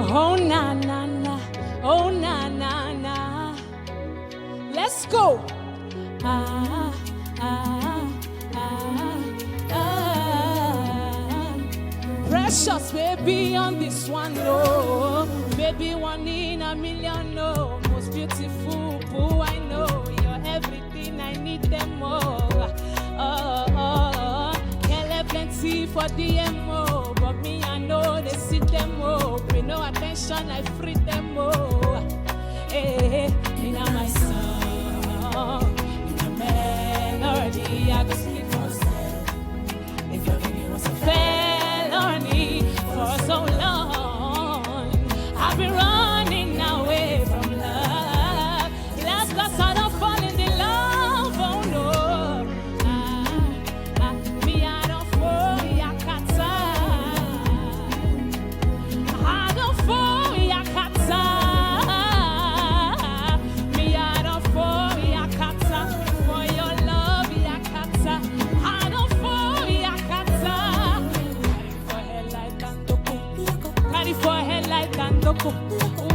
Oh na na na, oh na na na. Let's go. Ah ah ah ah. Precious baby on this one, no. Baby, one in a million, no. Most beautiful boo I know. You're everything I need them more. Plenty for DMO, but me I know they see them all. Pay no attention, I free them all. Hey, in my song, in a melody, I go sleep for self. If your baby was a felony for so long, I've been running away from love. That's cause I don't fall in the love, oh no.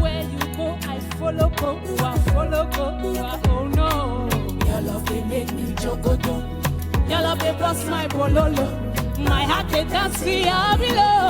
Where you go, I follow go. I follow go. Oh no, your love they make me jogodo. Your love they bust my bololo. My heart they dance for your below.